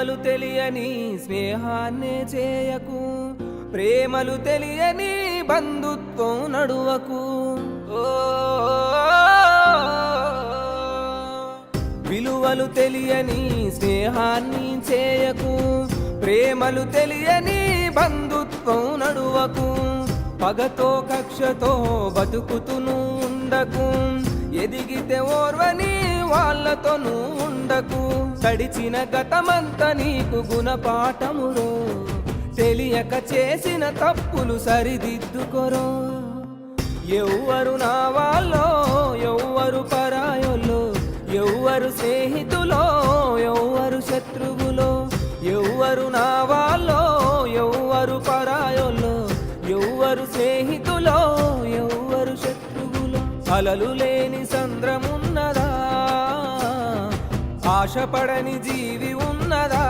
విలువలు తెలియని స్నేహాన్నే చేయకు, ప్రేమలు తెలియని బంధుత్వం నడువకు. విలువలు తెలియని స్నేహాన్ని చేయకు, ప్రేమలు తెలియని బంధుత్వం నడువకు. పగతో కక్షతో బతుకుతును ఉండకు, ఎదిగితే ఓర్వని వాళ్ళతోనూ ఉండకు. గడిచిన గతమంతా నీకు గుణపాఠమురో, తెలియక చేసిన తప్పులు సరిదిద్దుకొరో. ఎవ్వరు నా వాళ్ళో ఎవ్వరు పరాయోలో, ఎవ్వరు స్నేహితులో ఎవ్వరు శత్రువులో. ఎవ్వరు నా వాళ్ళో ఎవ్వరు పరాయోలో, ఎవ్వరు స్నేహితులో ఎవ్వరు శత్రువులో. అలలు లేని సంద్రమున్నదా, ఆశపడని జీవి ఉన్నదా?